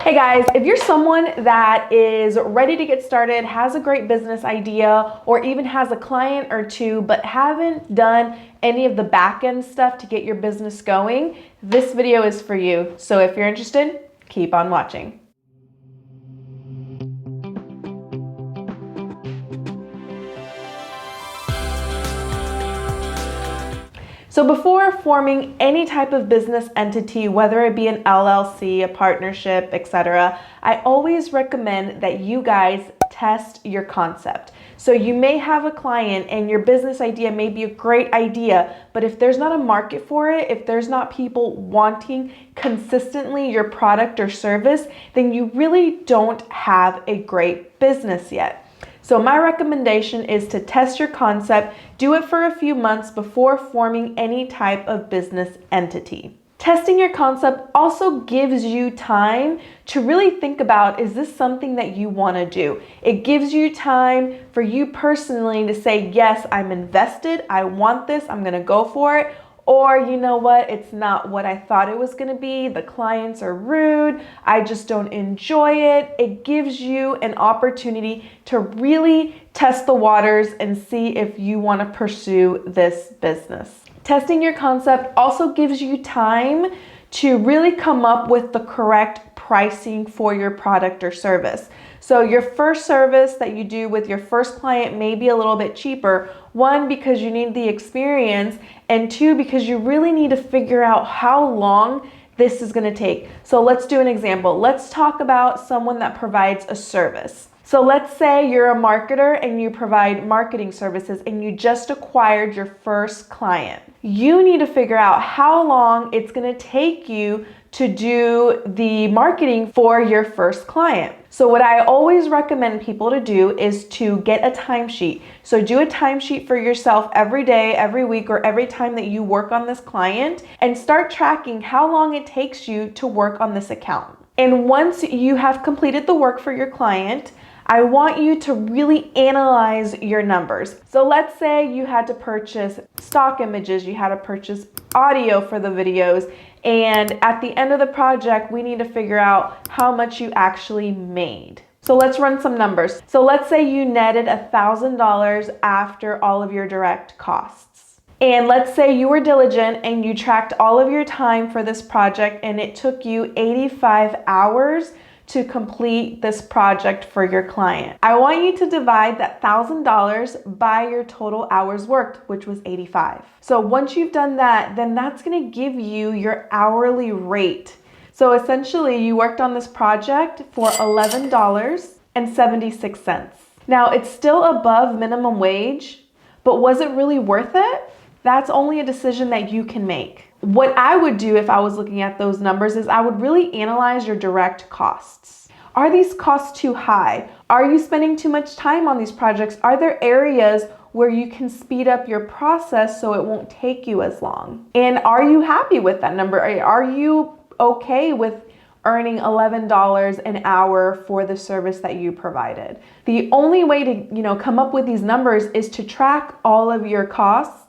Hey guys, if you're someone that is ready to get started, has a great business idea, or even has a client or two, but haven't done any of the back end stuff to get your business going, this video is for you. So if you're interested, keep on watching. So before forming any type of business entity, whether it be an LLC, a partnership, etc., I always recommend that you guys test your concept. So you may have a client and your business idea may be a great idea, but if there's not a market for it, if there's not people wanting consistently your product or service, then you really don't have a great business yet. So my recommendation is to test your concept, do it for a few months before forming any type of business entity. Testing your concept also gives you time to really think about, is this something that you want to do? It gives you time for you personally to say, yes, I'm invested, I want this, I'm going to go for it. Or you know what, it's not what I thought it was gonna be. The clients are rude. I just don't enjoy it. It gives you an opportunity to really test the waters and see if you wanna pursue this business. Testing your concept also gives you time to really come up with the correct pricing for your product or service. So your first service that you do with your first client may be a little bit cheaper. One, because you need the experience, and two, because you really need to figure out how long this is going to take. So let's do an example. Let's talk about someone that provides a service. So let's say you're a marketer and you provide marketing services and you just acquired your first client. You need to figure out how long it's going to take you to do the marketing for your first client. So what I always recommend people to do is to get a timesheet. So do a timesheet for yourself every day, every week, or every time that you work on this client, and start tracking how long it takes you to work on this account. And once you have completed the work for your client, I want you to really analyze your numbers. So let's say you had to purchase stock images, you had to purchase audio for the videos, and at the end of the project, we need to figure out how much you actually made. So let's run some numbers. So let's say you netted $1,000 after all of your direct costs. And let's say you were diligent and you tracked all of your time for this project and it took you 85 hours to complete this project for your client. I want you to divide that $1,000 by your total hours worked, which was 85. So once you've done that, then that's gonna give you your hourly rate. So essentially you worked on this project for $11.76. Now it's still above minimum wage, but was it really worth it? That's only a decision that you can make. What I would do if I was looking at those numbers is I would really analyze your direct costs. Are these costs too high? Are you spending too much time on these projects? Are there areas where you can speed up your process so it won't take you as long? And are you happy with that number? Are you okay with earning $11 an hour for the service that you provided? The only way to, come up with these numbers is to track all of your costs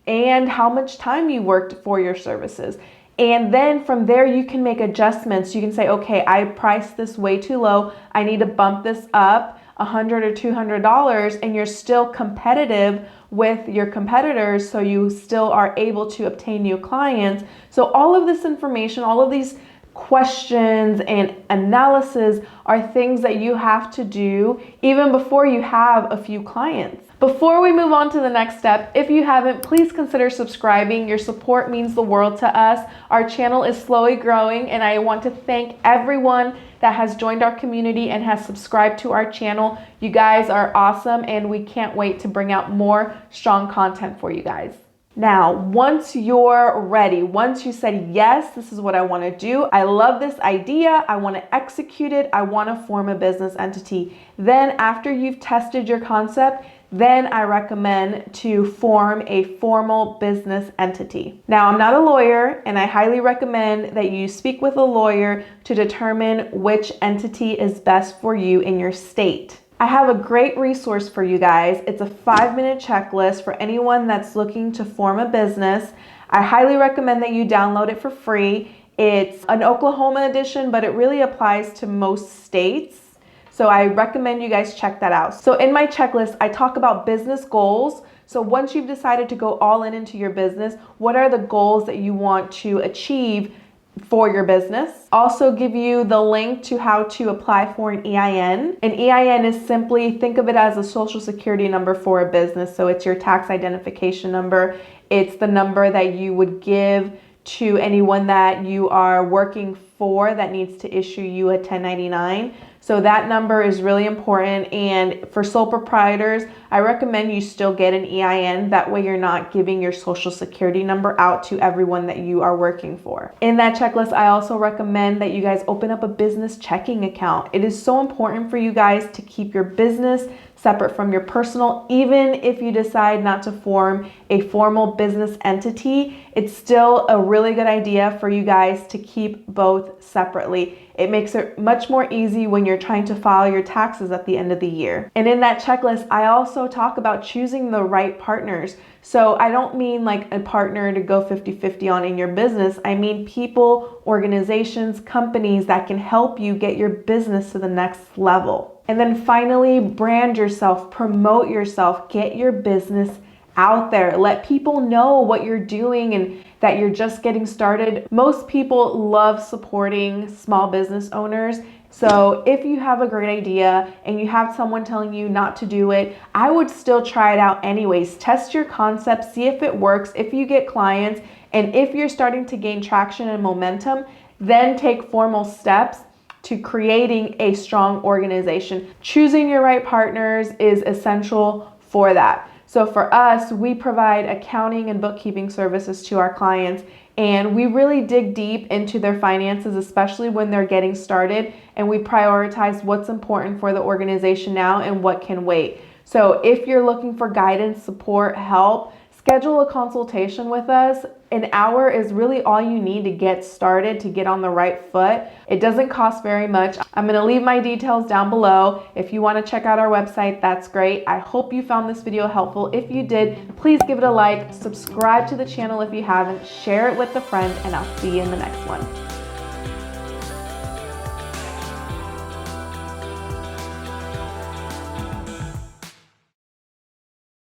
and how much time you worked for your services. And then from there, you can make adjustments. You can say, okay, I priced this way too low. I need to bump this up $100 or $200, and you're still competitive with your competitors, so you still are able to obtain new clients. So all of this information, all of these questions and analysis are things that you have to do even before you have a few clients. Before we move on to the next step, if you haven't, please consider subscribing. Your support means the world to us. Our channel is slowly growing, and I want to thank everyone that has joined our community and has subscribed to our channel. You guys are awesome, and we can't wait to bring out more strong content for you guys. Now, once you're ready, once you said, yes, this is what I want to do, I love this idea, I want to execute it, I want to form a business entity. Then after you've tested your concept, then I recommend to form a formal business entity. Now, I'm not a lawyer, and I highly recommend that you speak with a lawyer to determine which entity is best for you in your state. I have a great resource for you guys. It's a 5-minute checklist for anyone that's looking to form a business. I highly recommend that you download it for free. It's an Oklahoma edition, but it really applies to most states. So I recommend you guys check that out. So in my checklist, I talk about business goals. So once you've decided to go all in into your business, what are the goals that you want to achieve for your business? Also give you the link to how to apply for an EIN. An EIN is simply, think of it as a social security number for a business. So it's your tax identification number. It's the number that you would give to anyone that you are working for that needs to issue you a 1099. So that number is really important, and for sole proprietors, I recommend you still get an EIN. That way you're not giving your social security number out to everyone that you are working for. In that checklist, I also recommend that you guys open up a business checking account. It is so important for you guys to keep your business separate from your personal. Even if you decide not to form a formal business entity, it's still a really good idea for you guys to keep both separately. It makes it much more easy when you're trying to file your taxes at the end of the year. And in that checklist, I also talk about choosing the right partners. So I don't mean like a partner to go 50-50 on in your business. I mean people, organizations, companies that can help you get your business to the next level. And then finally, brand yourself, promote yourself, get your business out there. Let people know what you're doing and that you're just getting started. Most people love supporting small business owners. So if you have a great idea and you have someone telling you not to do it, I would still try it out anyways. Test your concept, see if it works, if you get clients, and if you're starting to gain traction and momentum, then take formal steps to creating a strong organization. Choosing your right partners is essential for that. So for us, we provide accounting and bookkeeping services to our clients, and we really dig deep into their finances, especially when they're getting started, and we prioritize what's important for the organization now and what can wait. So if you're looking for guidance, support, help, schedule a consultation with us. An hour is really all you need to get started, to get on the right foot. It doesn't cost very much. I'm going to leave my details down below. If you want to check out our website, that's great. I hope you found this video helpful. If you did, please give it a like, subscribe to the channel if you haven't, share it with a friend, and I'll see you in the next one.